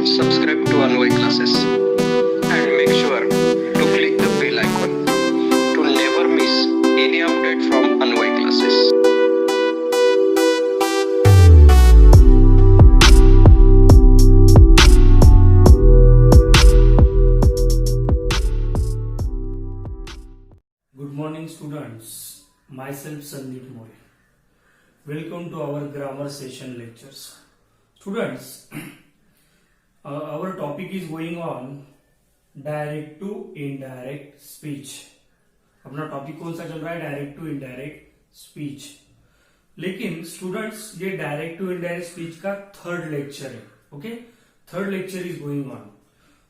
subscribe to Anvay Classes and make sure to click the bell icon to never miss any update from Anvay Classes. Good morning students, myself Sandeep More. Welcome to our grammar session lectures. Students, our topic is going on direct to indirect speech. अपना topic कौन सा चल रहा है? Direct to indirect speech. लेकिन students ये direct to indirect speech का third lecture है. Okay, third lecture is going on.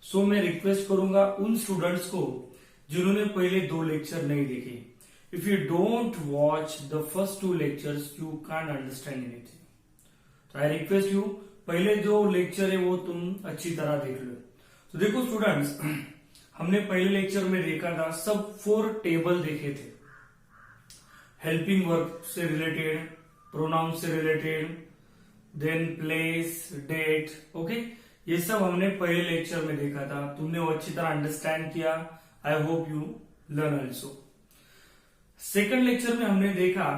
So मैं रिक्वेस्ट करूंगा उन स्टूडेंट्स को जिन्होंने पहले दो लेक्चर नहीं देखे. If you don't watch the first to lectures you can't understand anything. तो आई रिक्वेस्ट यू पहले जो लेक्चर है वो तुम अच्छी तरह देख लो. तो देखो स्टूडेंट्स, हमने पहले लेक्चर में देखा था सब 4 टेबल देखे थे. हेल्पिंग वर्ब से रिलेटेड, प्रोनाउन से related, then place, date. Okay, ये सब हमने पहले लेक्चर में देखा था. तुमने वो अच्छी तरह अंडरस्टैंड किया. आई hope you learn also. Second lecture में हमने देखा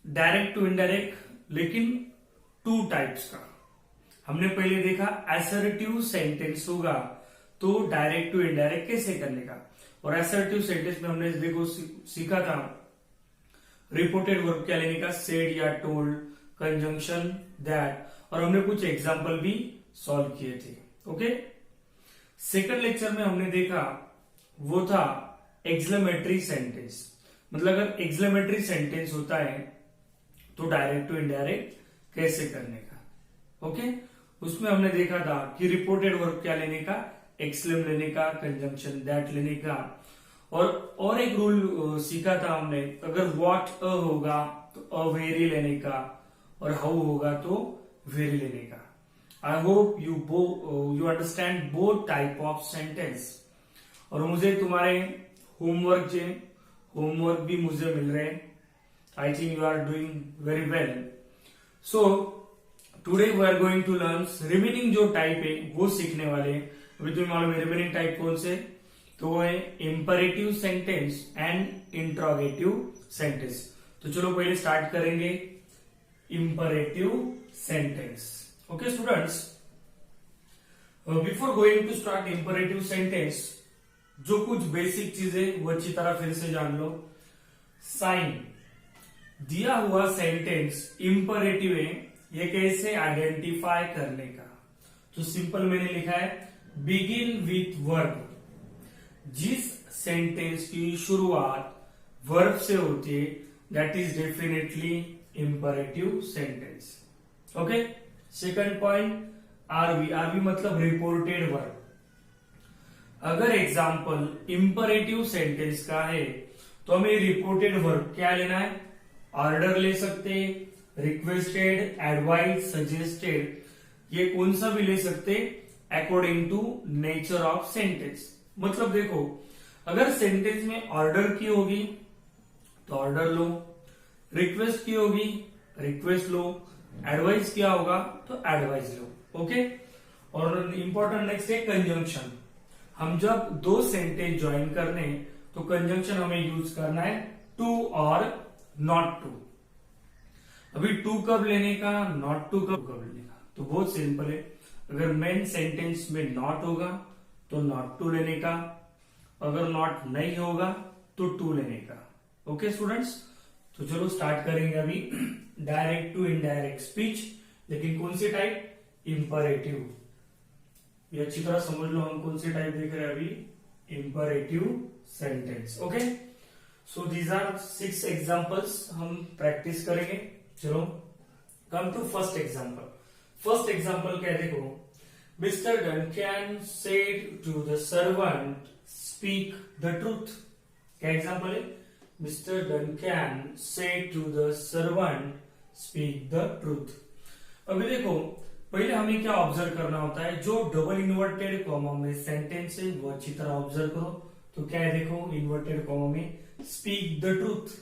डायरेक्ट टू इनडायरेक्ट, लेकिन 2 टाइप्स का. हमने पहले देखा असर्टिव सेंटेंस होगा तो डायरेक्ट टू इनडायरेक्ट कैसे करने का. और असर्टिव सेंटेंस में हमने देखो सीखा था रिपोर्टेड वर्ब क्या लेने का, सेड या टोल्ड, कंजंक्शन, दैट. और हमने कुछ एग्जांपल भी सॉल्व किए थे. ओके, सेकंड लेक्चर में हमने देखा वो था एक्सक्लेमेटरी सेंटेंस. मतलब अगर एक्सक्लेमेटरी सेंटेंस होता है तो डायरेक्ट टू इनडायरेक्ट कैसे करने का. ओके, उसमें हमने देखा था कि रिपोर्टेड वर्ब क्या लेने का, एक्सक्लेम लेने का, कंजंक्शन दैट लेने का. और एक रूल सीखा था हमने, अगर व्हाट अ होगा तो अ वेरी लेने का, और हाउ होगा तो वेरी लेने का. I hope you understand both type of sentence. और मुझे तुम्हारे होमवर्क भी मुझे मिल रहे हैं. I think you are doing very well. So today we are going to learn remaining जो टाइप है वो सीखने वाले. अभी तुम्हें मालूम है रिमेनिंग टाइप कौन से, तो वो है imperative sentence and interrogative sentence. तो चलो पहले स्टार्ट करेंगे imperative sentence. Okay students, before going to start imperative sentence, जो कुछ बेसिक चीजें वो अच्छी तरह फिर से जान लो. साइन दिया हुआ सेंटेंस इंपरेटिव है, ये कैसे आइडेंटिफाई करने का. तो सिंपल मैंने लिखा है बिगिन विथ वर्ब. जिस सेंटेंस की शुरुआत वर्ब से होती है that is definitely imperative sentence. Okay, second point RV. RV मतलब रिपोर्टेड वर्ब. अगर एग्जाम्पल इंपरेटिव सेंटेंस का है तो हमें रिपोर्टेड वर्ब क्या लेना है, ऑर्डर ले सकते, रिक्वेस्टेड, एडवाइज, सजेस्टेड, ये कौन सा भी ले सकते according to nature of sentence. मतलब देखो, अगर सेंटेंस में ऑर्डर की होगी तो ऑर्डर लो, रिक्वेस्ट की होगी रिक्वेस्ट लो, एडवाइस किया होगा तो एडवाइस लो. ओके, और इंपॉर्टेंट नेक्स्ट है कंजंक्शन. हम जब 2 सेंटेंस ज्वाइन करने तो कंजंक्शन हमें यूज करना है टू और नॉट टू. अभी टू कब लेने का, नॉट टू कब लेने का, तो बहुत सिंपल है. अगर मेन सेंटेंस में नॉट होगा तो नॉट टू लेने का, अगर नॉट नहीं होगा तो टू लेने का. ओके स्टूडेंट्स, तो चलो स्टार्ट करेंगे अभी डायरेक्ट टू इनडायरेक्ट स्पीच. लेकिन कौन सी टाइप, इंपरेटिव. ये अच्छी तरह समझ लो हम कौन सी टाइप देख रहे हैं अभी, imperative sentence. Okay, so these are 6 examples हम प्रैक्टिस करेंगे. चलो come to first example. First example क्या है, देखो, mister Duncan said to the servant speak the truth. क्या एग्जांपल है, mister Duncan said to the servant speak the truth. अभी देखो, पहले हमें क्या ऑब्जर्व करना होता है, जो डबल इन्वर्टेड कॉमा में सेंटेंस है वो अच्छी तरह ऑब्जर्व करो. तो क्या है, देखो इन्वर्टेड कॉमा में स्पीक द ट्रूथ.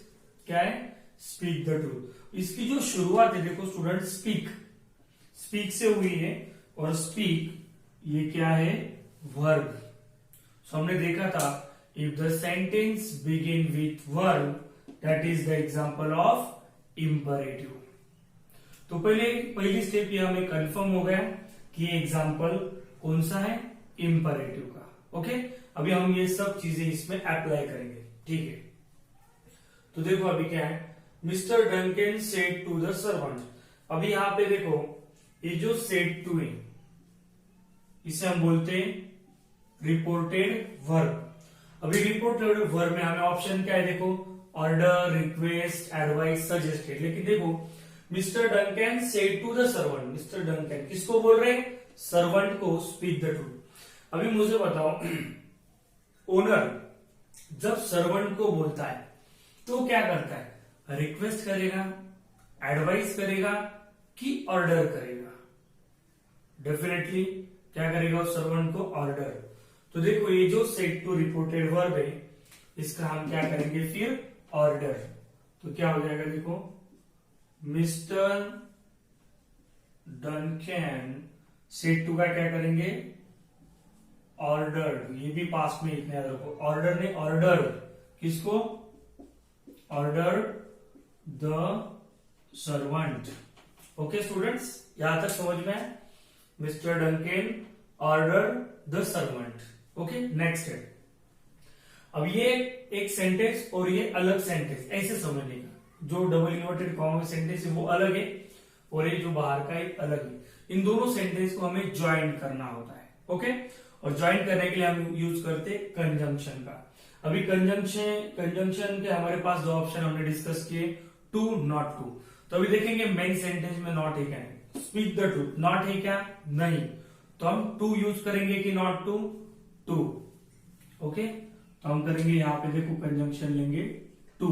क्या है, स्पीक द ट्रूथ. इसकी जो शुरुआत है देखो स्टूडेंट, स्पीक से हुई है, और स्पीक ये क्या है, वर्ब। सो हमने देखा था if the sentence begin with verb that is the example of imperative. तो पहली स्टेप ये हमें कंफर्म हो गया कि एग्जांपल कौन सा है, इंपरेटिव का। ओके, अभी हम ये सब चीजें इसमें अप्लाई करेंगे, ठीक है। तो देखो अभी क्या है, mister Duncan said to the servant. अभी यहां पे देखो ये जो सेड टू है इसे हम बोलते हैं रिपोर्टेड वर्ब। अभी रिपोर्टेड वर्ब में हमें ऑप्शन क्या है, देखो ऑर्डर, रिक्वेस्ट, एडवाइस, सजेस्टेड। लेकिन देखो mister Duncan said to the servant, mister Duncan किसको बोल रहे हैं, सर्वेंट को, स्पीक द ट्रूथ। अभी मुझे बताओ ओनर जब सर्वेंट को बोलता है तो क्या करता है, रिक्वेस्ट करेगा, एडवाइस करेगा कि ऑर्डर करेगा? डेफिनेटली क्या करेगा उस सर्वेंट को, ऑर्डर। तो देखो ये जो सेड टू रिपोर्टेड वर्ब है इसका हम क्या करेंगे फिर, ऑर्डर। तो क्या हो जाएगा, देखो मिस्टर डंकन सेड टू का क्या करेंगे, ऑर्डर। ये भी पास में इतने रखो, ऑर्डर ने ऑर्डर किसको, order the servant. Okay students, यहां तक समझ में, mister Duncan order the servant. Okay, next है। अब ये एक सेंटेंस और ये अलग सेंटेंस, ऐसे समझने का। जो डबल इन्वर्टेड कॉमा सेंटेंस है वो अलग है और ये जो बाहर का है अलग है। इन दोनों सेंटेंस को हमें ज्वाइन करना होता है। ओके, और ज्वाइन करने के लिए हम यूज करते कंजंक्शन का। अभी कंजंक्शन के हमारे पास दो ऑप्शन हमने डिस्कस किए, टू, नॉट टू। तो अभी देखेंगे मेन सेंटेंस में नॉट है क्या है, स्पीक द ट्रूथ, नॉट है क्या, नहीं। तो हम टू यूज करेंगे कि नॉट टू, टू। ओके, तो हम करेंगे यहां पे देखो कंजंक्शन लेंगे टू।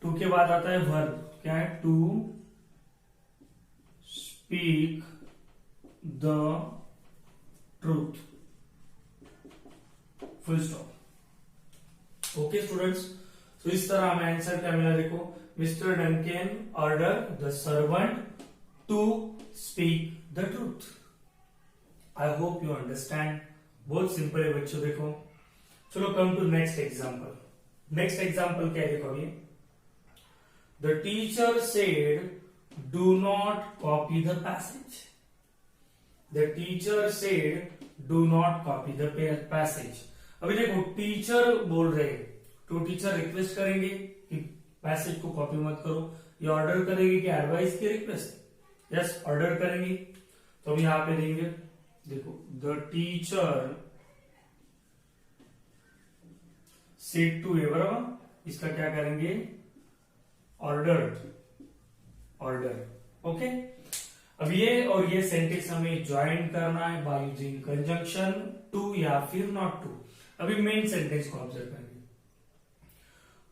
टू के बाद आता है वर्ब, क्या है, to speak the truth, full stop. Okay students, तो इस तरह हमें आंसर क्या मिला, देखो mister Duncan order the servant to speak the truth. I hope you understand, बहुत सिंपल है बच्चों। देखो चलो come to next example. Next example क्या है, देखो अभी the teacher said do not copy the passage. The teacher said do not copy the passage. अभी देखो टीचर बोल रहे हैं तो टीचर रिक्वेस्ट करेंगे कि पैसेज को कॉपी मत करो, ये ऑर्डर करेंगे कि एडवाइस की रिक्वेस्ट, यस ऑर्डर करेंगे। तो हम यहां पे देंगे, देखो द टीचर सेड टू है, बराबर, इसका क्या करेंगे, ऑर्डर, ऑर्डर। ओके, अब ये और ये सेंटेंस हमें ज्वाइन करना है बाय यूजिंग कंजंक्शन टू या फिर नॉट टू। अभी मेन सेंटेंस को ऑब्जर्व करेंगे,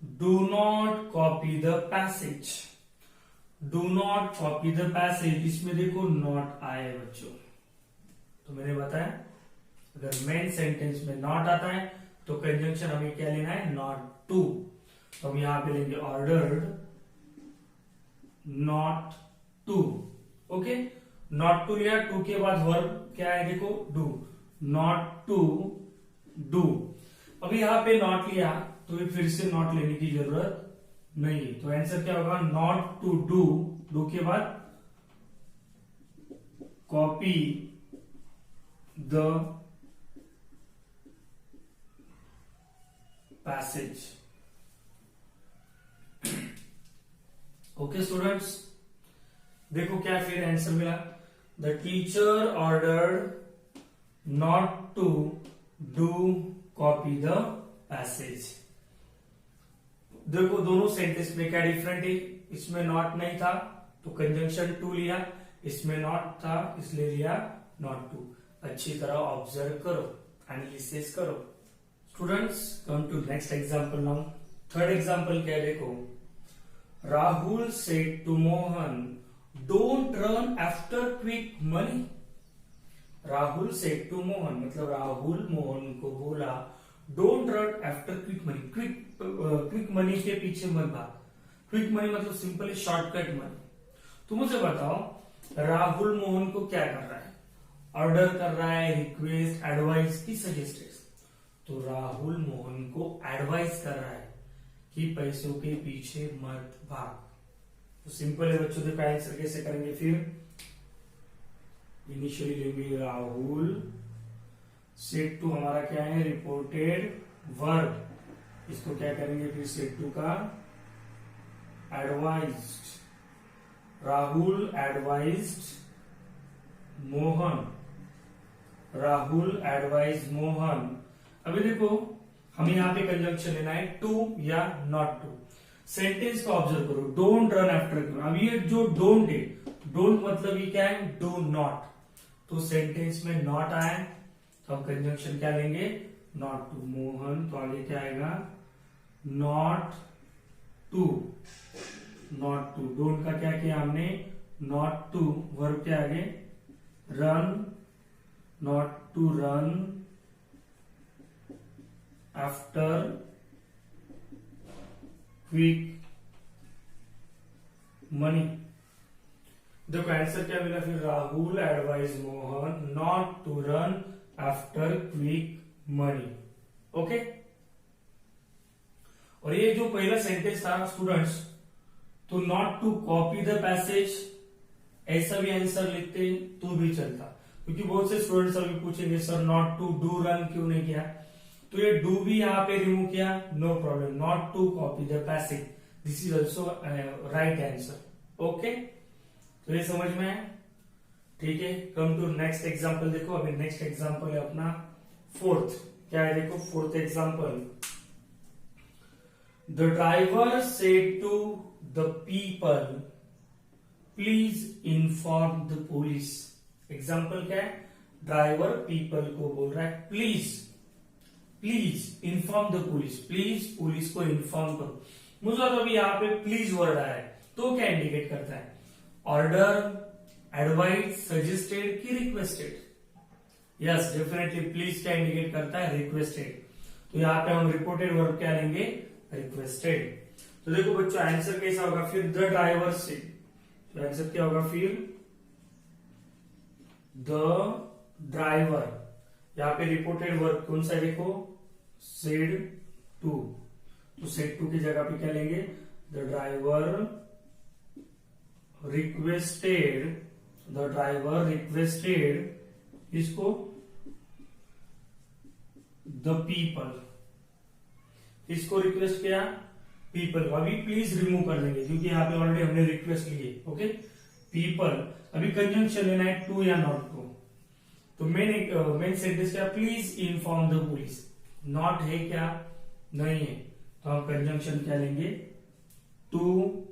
do not copy the passage. Do not copy the passage, इसमें देखो नॉट आए बच्चों। तो मैंने बताया अगर मेन सेंटेंस में नॉट आता है तो कंजंक्शन हमें क्या लेना है, नॉट टू। तो हम यहां पे लेंगे ordered not to. Okay, not to लिया, टू के बाद वर्ब क्या है, देखो डू, नॉट टू डू। अभी यहां पे नॉट लिया तो फिर से नॉट लेने की जरूरत नहीं है। तो आंसर क्या होगा, नॉट टू डू, डू के बाद copy the passage. Okay students, देखो क्या फिर आंसर मिला, the teacher ordered not to do copy the passage. देखो दोनों सेंटेंस में क्या डिफरेंट है, इसमें नॉट नहीं था तो कंजंक्शन टू लिया, इसमें नॉट था इसलिए लिया नॉट टू। अच्छी तरह ऑब्जर्व करो, एनालिसिस करो। Students come to next example now. Third example क्या है, देखो Rahul said to Mohan don't run after quick money. Rahul said to Mohan मतलब राहुल मोहन को बोला don't run after quick money. Quick money के पीछे मत भाग। क्विक मनी मतलब सिंपली शॉर्टकट मनी। तो मुझे बताओ राहुल मोहन को क्या कर रहा है, ऑर्डर कर रहा है, रिक्वेस्ट, एडवाइस की सजेस्टेड। तो राहुल मोहन को एडवाइस कर रहा है कि पैसों के पीछे मत भाग। तो सिंपल है बच्चों, देखो आंसर कैसे करेंगे फिर। इनिशियली लेंगे राहुल, सेट टू हमारा क्या है, रिपोर्टेड वर्ब, इसको क्या करेंगे फिर सेट टू का advised. Rahul advised Mohan, Rahul advise Mohan. अभी देखो हमें यहाँ पे कंजंक्शन लेना है, टू या नॉट टू। सेंटेंस को ऑब्जर्व करो, डोंट रन आफ्टर। अब ये जो डोंट है, डोंट मतलब ये क्या है, डू नॉट। तो सेंटेंस में नॉट आए तो हम कंजंक्शन क्या लेंगे, नॉट टू। मोहन, तो आगे क्या आएगा, not to, not to. Don't का क्या किया हमने, नॉट टू। वर्ब के आगे run, not to run after quick money. देखो आंसर क्या मिला फिर, Rahul advise Mohan not to run after quick money. Okay, और ये जो पहला सेंटेंस था स्टूडेंट्स, तो not to copy the passage, ऐसा भी आंसर लिखते तो भी चलता, क्योंकि बहुत से स्टूडेंट्स अभी पूछेंगे sir not to do run क्यों नहीं किया। तो ये डू भी यहाँ पे रिमूव किया, no problem. Not to copy the passage, this is also right answer. Okay, तो ये समझ में है, ठीक है। Come to next example. देखो अभी नेक्स्ट एग्जाम्पल है अपना फोर्थ, क्या है देखो fourth example. The driver said to the people please inform the police. Example क्या है, ड्राइवर पीपल को बोल रहा है please, please inform the police, please police को इन्फॉर्म करो। मुझे तो अभी यहाँ पे प्लीज वर्ड आया है, तो क्या इंडिकेट करता है, ऑर्डर, एडवाइस, सजेस्टेड की रिक्वेस्टेड। यस डेफिनेटली प्लीज क्या इंडिकेट करता है, रिक्वेस्टेड। तो यहाँ पे हम रिपोर्टेड वर्ब क्या लेंगे, रिक्वेस्टेड। तो देखो बच्चों आंसर कैसा होगा फिर, द ड्राइवर से, तो आंसर क्या होगा फिर, द ड्राइवर। यहाँ पे रिपोर्टेड वर्ब कौन सा है देखो, सेड टू। तो सेड टू की जगह पे क्या लेंगे, the driver requested, the driver requested इसको द पीपल, इसको रिक्वेस्ट किया पीपल। अभी प्लीज रिमूव कर देंगे क्योंकि यहाँ पे ऑलरेडी हमने रिक्वेस्ट ली है। Okay, people. अभी कंजंक्शन लेना है टू या नॉट टू। तो मेन सेंटेंस क्या, please inform the police. Not है क्या, नहीं है, तो हम कंजंक्शन क्या लेंगे, to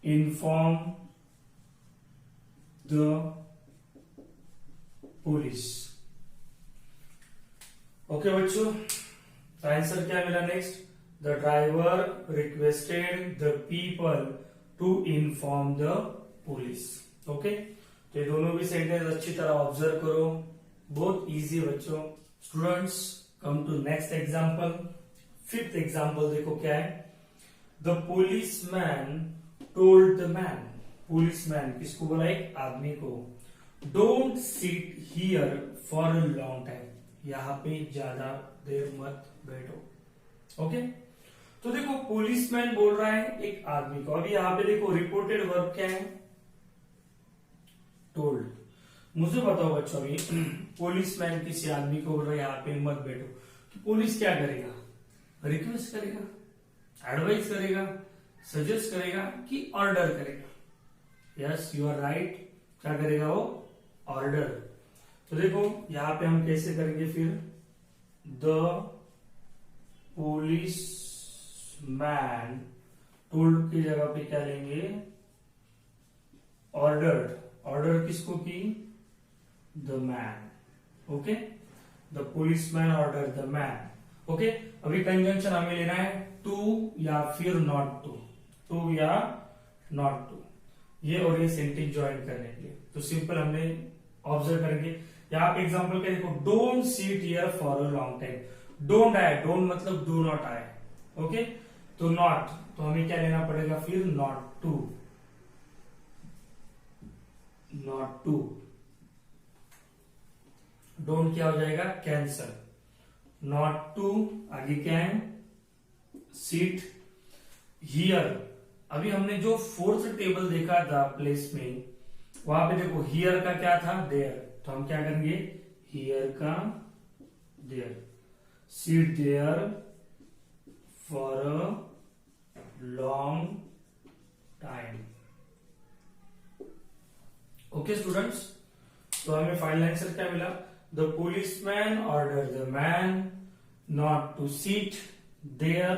inform the police. Okay बच्चों, तो आंसर क्या मिला next, the driver requested the people to inform the police. Okay, तो ये दोनों भी सेंटेंस अच्छी तरह ऑब्जर्व करो, बहुत इजी है बच्चों। Students come to next example. Fifth example देखो क्या है, the policeman told the man. Policeman किसको बोला, एक आदमी को, don't sit here for a long time, यहाँ पे ज्यादा देर मत बैठो। ओके, तो देखो पुलिसमैन बोल रहा है एक आदमी को। अभी यहाँ पे देखो रिपोर्टेड वर्ब क्या है, टोल्ड। मुझे बताओ बच्चों, अभी पुलिसमैन किसी आदमी को बोल रहा है यहाँ पे मत बैठो, तो पुलिस क्या करेगा, रिक्वेस्ट करेगा, एडवाइस करेगा, सजेस्ट करेगा कि ऑर्डर करेगा। यस यू आर राइट, क्या करेगा वो, ऑर्डर। तो देखो यहां पे हम कैसे करेंगे फिर, द पुलिस मैन, टोल्ड की जगह पे क्या लेंगे, ऑर्डर्ड। ऑर्डर किसको की, the man. Okay, the policeman order the man. Okay, अभी कंजंक्शन हमें लेना है टू या फिर नॉट टू, टू या नॉट टू, ये और ये सेंटेंस ज्वाइन करने के लिए। तो सिंपल हमने ऑब्जर्व करेंगे यहाँ पे एग्जांपल क्या देखो, don't seat here for a long time. Don't आए, डोंट मतलब डू नॉट आए। ओके, तो नॉट, तो हमें क्या लेना पड़ेगा फिर, not to, not to, don't क्या हो जाएगा, कैंसल, नॉट टू आगे क्या है, सीट हियर। अभी हमने जो फोर्थ टेबल देखा था प्लेस में, वहां पे देखो हियर का क्या था, देयर, तो हम क्या करेंगे, हियर का there, seat there for a long time. Okay students, तो हमें फाइनल आंसर क्या मिला, the policeman order the man not to seat there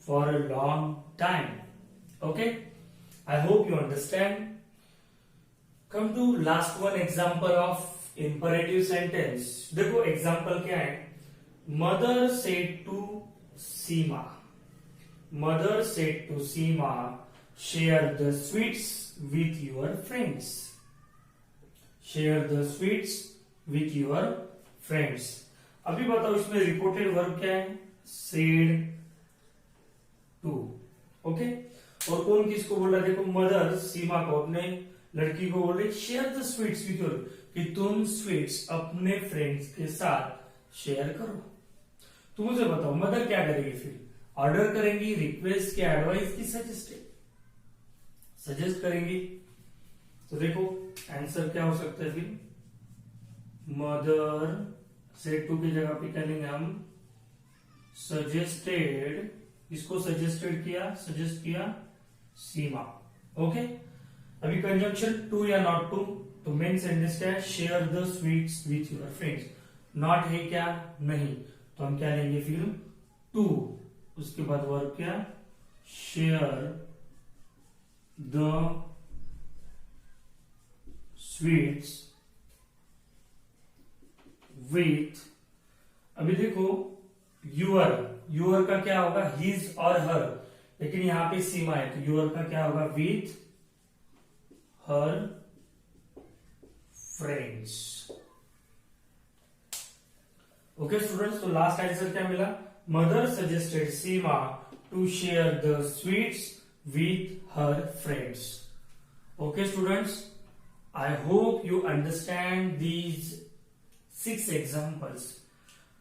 for a long time. Okay, I hope you understand. Come to last one example of imperative sentence. देखो एग्जाम्पल क्या है, mother said to Seema, mother said to Seema share the sweets with your friends, share the sweets with your friends. अभी बताओ इसमें reported verb क्या है, said to. Okay, और कौन किसको बोल रहा है, देखो मदर सीमा को, अपने लड़की को बोल रही share the sweets with your, कि तुम स्वीट्स अपने फ्रेंड्स के साथ शेयर करो। तो मुझे बताओ मदर क्या करेगी फिर, ऑर्डर करेंगी, रिक्वेस्ट की, एडवाइस की, सजेस्ट करेंगी। तो देखो आंसर क्या हो सकता है फिर, मदर सेड टू की जगह पे क्या लेंगे हम, सजेस्टेड, इसको सजेस्टेड किया, सजेस्ट किया सीमा। ओके, अभी कंजंक्शन टू या नॉट टू, तो मेन सेंटेंस क्या है, share the sweets with your friends, not है क्या, नहीं, तो हम क्या लेंगे फिर, टू, उसके बाद वर्ब क्या, शेयर द स्वीट्स विथ, अभी देखो यूअर, यूअर का क्या होगा, हिज और हर, लेकिन यहां पे सीमा है, तो यूअर का क्या होगा, with her friends. Okay students, तो लास्ट आंसर क्या मिला, mother suggested Seema to share the sweets with her friends. Okay students, I hope you understand these 6 examples,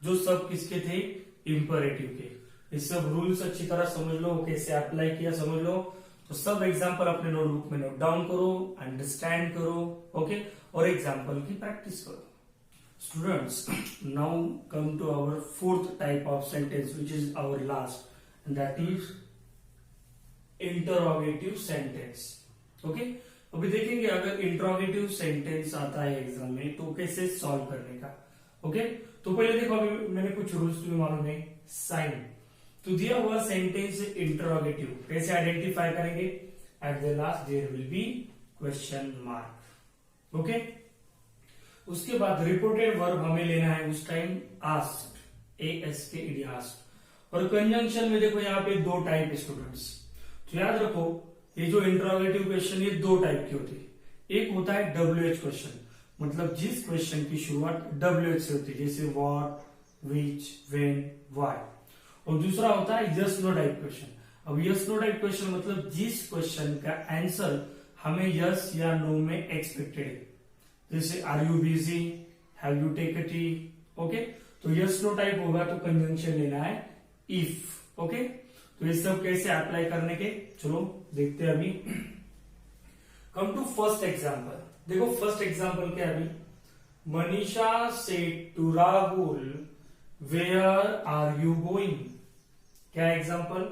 जो सब किसके थे, इंपरेटिव के। ये सब रूल्स अच्छी तरह समझ लो, कैसे अप्लाई किया समझ लो। तो सब एग्जाम्पल अपने नोटबुक में नोट डाउन करो, अंडरस्टैंड करो, ओके, और एग्जाम्पल की प्रैक्टिस करो। Students, now come to our fourth type of sentence which is our last, and that is interrogative sentence. Okay, अभी देखेंगे अगर इंट्रोगेटिव सेंटेंस आता है एग्जाम में तो कैसे सॉल्व करने का। ओके, तो पहले देखो, अभी मैंने कुछ रूल्स तुम्हें मालूम है। साइन, तो दिया हुआ सेंटेंस इंट्रोगेटिव कैसे आइडेंटिफाई करेंगे, at the last there will be question mark. Okay, उसके बाद रिपोर्टेड वर्ब हमें लेना है उस टाइम आस्क्ड, ASKED आस्क्ड। और कंजंक्शन में देखो यहाँ पे दो टाइप स्टूडेंट्स, तो याद रखो ये जो इंट्रोगेटिव क्वेश्चन ये दो टाइप के होते हैं। एक होता है WH क्वेश्चन, मतलब जिस क्वेश्चन की शुरुआत WH से होती है, जैसे व्हाट, विच, व्हेन, व्हाई। और दूसरा होता है यस नो टाइप क्वेश्चन। अब यस नो टाइप क्वेश्चन मतलब जिस क्वेश्चन का आंसर हमें यस या नो में एक्सपेक्टेड है, जैसे are you busy, have you take a tea. Okay, तो यस नो टाइप होगा तो कंजंक्शन लेना है इफ। ओके, तो ये सब कैसे अप्लाई करने के, चलो देखते हैं अभी। कम टू फर्स्ट एग्जाम्पल, देखो फर्स्ट एग्जाम्पल क्या है अभी, Manisha said to Rahul where are you going. क्या example,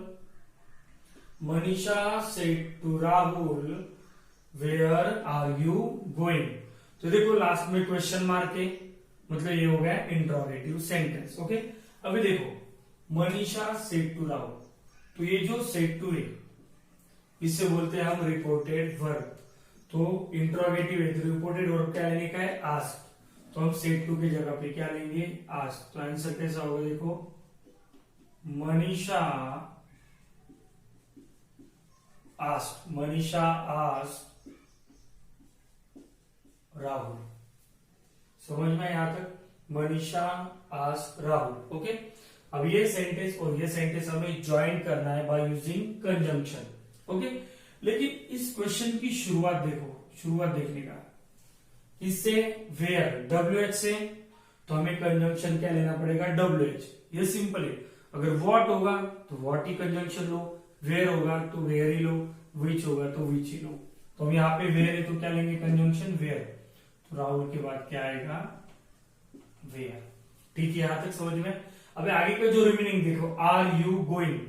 Manisha said to Rahul where are you going. तो देखो लास्ट में क्वेश्चन मार्क है, मतलब ये हो गया इंट्रोगेटिव सेंटेंस। ओके, अभी देखो मनीषा सेड टू राहुल, तो ये जो सेड टू है इससे बोलते हैं हम रिपोर्टेड वर्ब। तो इंट्रोगेटिव है तो रिपोर्टेड वर्ब क्या लेने का है, आस्क। तो हम सेड टू की जगह पे क्या लेंगे, आस्क। तो आंसर कैसा होगा, देखो मनीषा आस्क, मनीषा आस्क राहुल। समझ में यहां तक, मनीषा आस्क राहुल। ओके, अब ये सेंटेंस और ये सेंटेंस हमें ज्वाइन करना है बाय यूजिंग कंजंक्शन। ओके, लेकिन इस क्वेश्चन की शुरुआत देखो, शुरुआत देखने का किससे? वेयर, WH से, तो हमें कंजंक्शन क्या लेना पड़ेगा? WH। ये सिंपल है। अगर व्हाट होगा तो व्हाट ही कंजंक्शन लो, वेयर होगा तो वेयर ही लो, विच होगा तो विच ही लो। तो हम यहाँ पे वेयर है तो क्या लेंगे? Conjunction where. तो राहुल के बाद क्या आएगा? वेयर। ठीक है, यहां तक समझ में? अब आगे का जो रिमेनिंग देखो, आर यू गोइंग,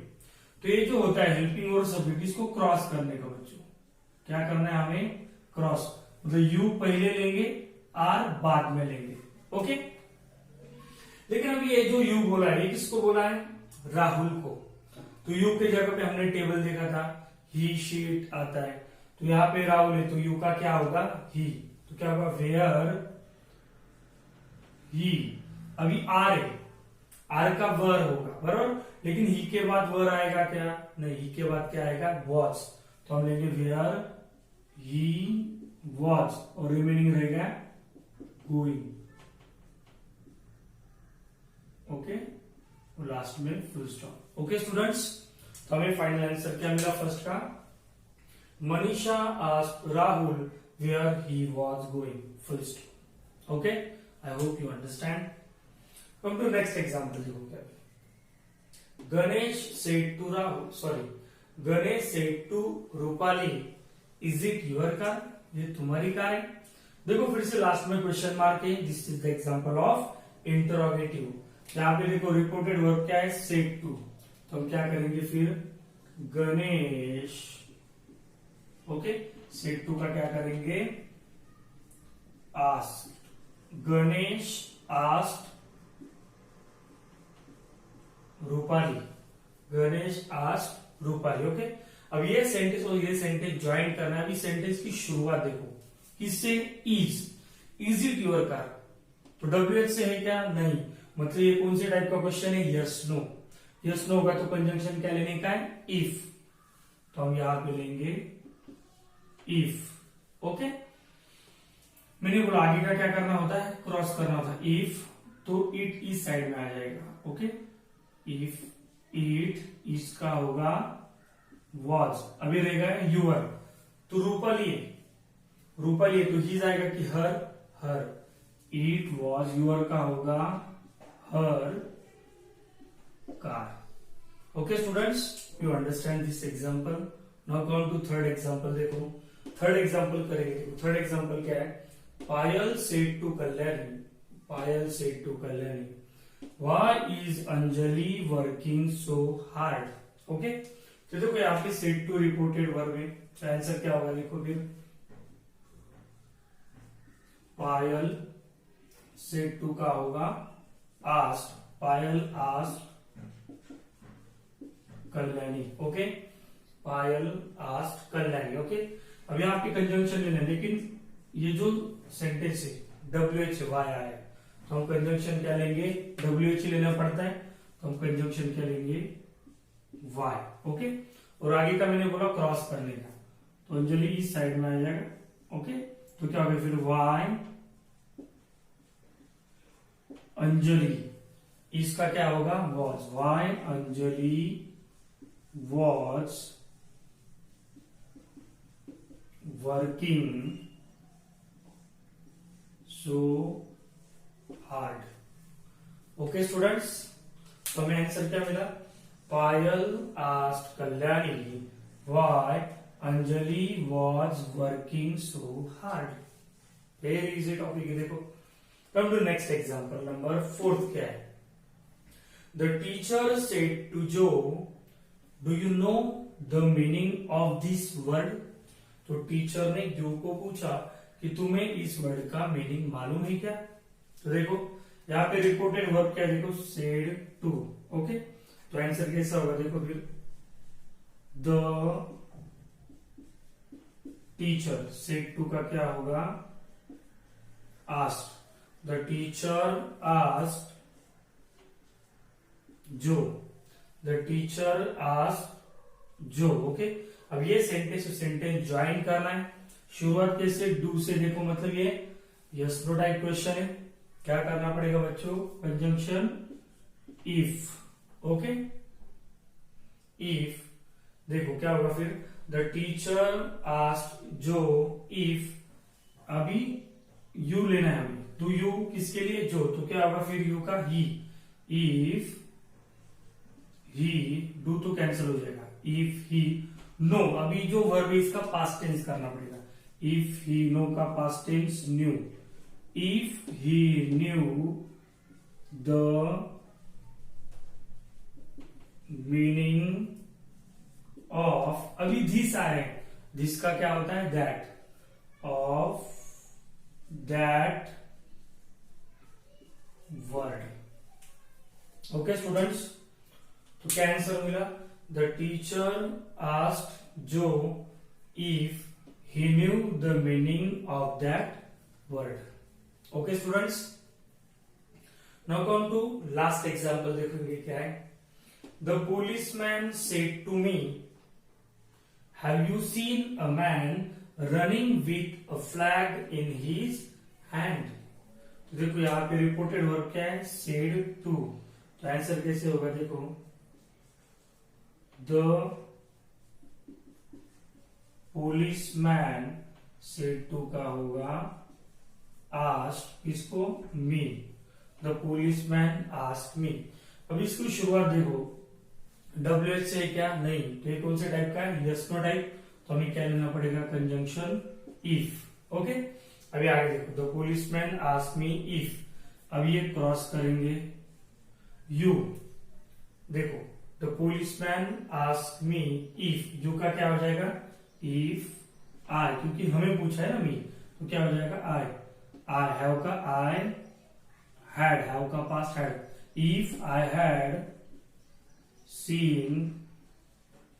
तो ये जो होता है हेल्पिंग और सब्जेक्ट, इसको क्रॉस करने का बच्चों क्या करना है हमें? क्रॉस, मतलब यू पहले लेंगे, आर बाद में लेंगे। ओके, लेकिन अभी ये जो यू बोला है, ये किसको बोला है? राहुल को। तो यू के जगह पे हमने टेबल देखा था, ही शीट आता है, तो यहाँ पे राहुल है तो यू का क्या होगा? ही। तो क्या होगा? Where he. अभी आर है, आर का वर होगा बराबर, लेकिन ही के बाद वर आएगा क्या? नहीं, ही के बाद क्या आएगा? वॉच। तो हम लेंगे वेयर ही वॉच, और रिमेनिंग रहेगा गोइंग। ओके, और लास्ट में फुल स्टॉप। ओके स्टूडेंट्स, तो हमें फाइनल आंसर क्या मिला फर्स्ट का? Manisha asked Rahul where he was going, full stop. Okay, I hope you understand. Come to next example देखो क्या। Ganesh said to Rahul, sorry, Ganesh said to Rupali, is it your car? ये तुम्हारी car है। देखो फिर से लास्ट में क्वेश्चन मार्क है, this is the example of interrogative. यहां पे देखो रिपोर्टेड वर्ब क्या है? Said to. तो हम क्या करेंगे फिर? गणेश, ओके, सेड टू का क्या करेंगे? Asked. Ganesh asked Rupali, Ganesh asked Rupali. Okay, अब ये सेंटेंस और ये सेंटेंस ज्वाइन करना है। अभी सेंटेंस की शुरुआत देखो किससे? Is it your car? तो WH से है क्या? नहीं, मतलब ये कौन से टाइप का क्वेश्चन है? Yes no. यस नो होगा तो कंजंक्शन क्या लेने का है? इफ। तो हम यहां पे लेंगे इफ। ओके, मैंने बोला आगे का क्या करना होता है? क्रॉस करना होता है। इफ, तो इट इस साइड में आ जाएगा। ओके, इफ इट इसका होगा वॉज, अभी रहेगा यूअर। तो रूपाली, रूपाली तो ही जाएगा कि her, her. It was your का होगा her car. Okay students, you understand this example. Now come to third example. देखो थर्ड एग्जाम्पल करेंगे। थर्ड एग्जाम्पल क्या है? Payal said to Kalyani, Payal said to Kalyani, Why is Anjali working so hard? Okay, तो देखो यहाँ पे सेड टू रिपोर्टेड वर्ब है, तो आंसर क्या होगा? देखो फिर पायल सेड टू का होगा आस्क्ड, पायल आस्क्ड कल्याणी। ओके, पायल आस्क्ड कल्याणी। ओके, अब यहाँ पे कंजंक्शन लेना है, लेकिन ये जो सेंटेंस है WH वाई आया, तो हम कंजंक्शन क्या लेंगे? WH लेना पड़ता है, तो हम कंजंक्शन क्या लेंगे? वाई। ओके, और आगे का मैंने बोला क्रॉस करने का, तो अंजलि इस साइड में आ जाएगा। ओके, तो क्या होगा फिर? वाई अंजलि, इसका क्या होगा? Was. Why Anjali was working so hard. Okay students, तो हमें आंसर क्या मिला? Payal asked Kalyani why Anjali was working so hard. Very easy topic है। देखो come to next example, number 4 क्या है? The teacher said to Joe, do you know the meaning of this word? तो teacher ने जो को पूछा कि तुम्हें इस वर्ड का मीनिंग मालूम है क्या? तो देखो यहाँ पे रिपोर्टेड वर्ब क्या है? देखो सेड टू। ओके, तो आंसर कैसा होगा? देखो फिर द टीचर, सेड टू का क्या होगा? आस्क्ड। द टीचर आस्क्ड जो, द टीचर आस्क्ड जो। ओके, अब ये सेंटेंस ज्वाइन करना है। शुरुआत कैसे? डू से। देखो मतलब ये यस नो टाइप क्वेश्चन है, क्या करना पड़ेगा बच्चों? Conjunction if. ओके, इफ, देखो क्या होगा फिर? द टीचर आस्क्ड जो इफ, अभी यू लेना है हमें। डू यू किसके लिए? जो। तो क्या होगा फिर यू का? ही। इफ ही, डू तो कैंसिल हो जाएगा। इफ ही नो, अभी जो वर्ब है इसका पास्ट टेंस करना पड़ेगा। इफ ही नो का past tense knew. If he knew the meaning of, अभी दिस आ रहे हैं, दिस का क्या होता है? That. Of that word. Okay students, तो क्या आंसर मिला? द टीचर आस्क्ड जो if he knew the meaning of that word. Okay students, now come to last example. देखेंगे क्या है। The policeman said to me, have you seen a man running with a flag in his hand? तो देखो यहाँ पे reported verb क्या है? said to। तो आंसर कैसे होगा? देखो, द policeman said to का होगा asked, किसको? me। The policeman asked me। अब इसकी शुरुआत देखो, WH से क्या? नहीं। तो ये कौन से टाइप का है? Yes no type. तो हमें क्या लेना पड़ेगा? Conjunction if. ओके, अभी आगे देखो, the policeman asked me if. अब ये क्रॉस करेंगे यू। देखो, the policeman asked me if, you का क्या हो जाएगा? इफ आई, क्योंकि हमें पूछा है ना मी, तो क्या हो जाएगा? आई। आई हैव का आई हैड, हैव का past had. If I had seen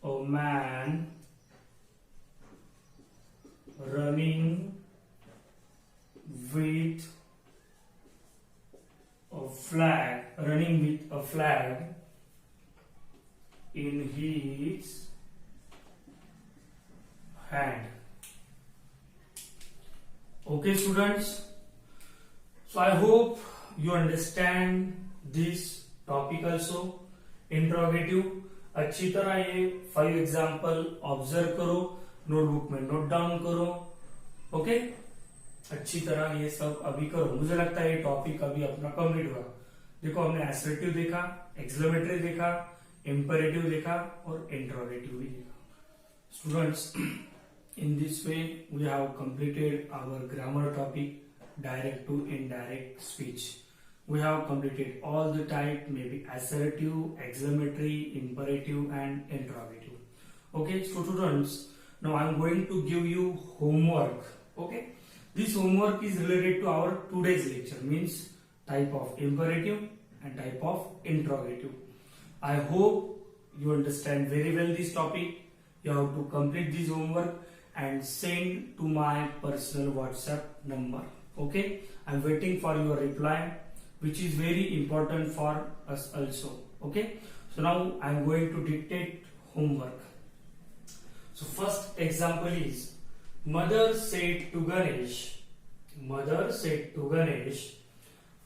a man running with a flag in his hand. Okay students, so I hope you understand this topic also. Interrogative अच्छी तरह ये 5 example observe करो, notebook में note down करो। Okay, अच्छी तरह ये सब अभी करो। मुझे लगता है ये टॉपिक अभी अपना कंप्लीट हुआ। देखो, हमने एसर्टिव देखा, एक्सक्लेमेटरी देखा, इंपेरेटिव देखा और इंट्रोगेटिव भी देखा। Students, in this way we have completed our grammar topic, direct to indirect speech. We have completed all the type, maybe assertive, exclamatory, imperative and interrogative. Okay, so students, now I am going to give you homework. Okay, this homework is related to our today's lecture, means type of imperative and type of interrogative. I hope you understand very well this topic. You have to complete this homework and send to my personal WhatsApp number. Okay, I am waiting for your reply, which is very important for us also. Okay, so now I am going to dictate homework. So first example is, mother said to Ganesh,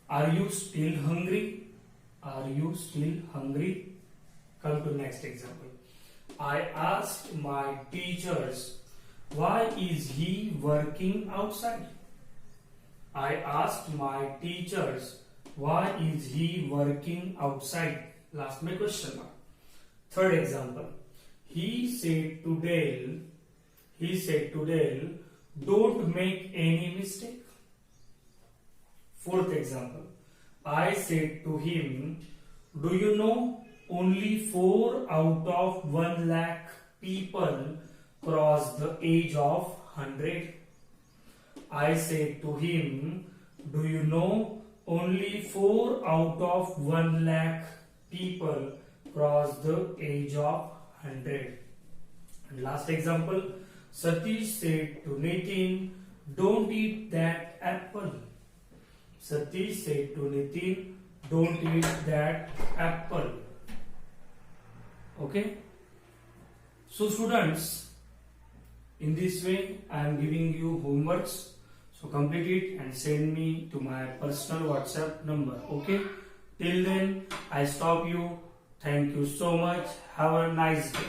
are you still hungry? Are you still hungry? Come to next example. I asked my teachers, why is he working outside? I asked my teachers, why is he working outside? Last my question mark. Third example. He said to Dale, don't make any mistake. Fourth example. I said to him, do you know only 4 out of 1 lakh people cross the age of 100? I said to him, do you know only 4 out of 1 lakh people cross the age of 100. And last example, Satish said to Nitin, don't eat that apple. Satish said to Nitin, don't eat that apple. Okay. So students, in this way I am giving you homeworks. So complete it and send me to my personal WhatsApp number. Okay. Till then, I stop you. Thank you so much. Have a nice day.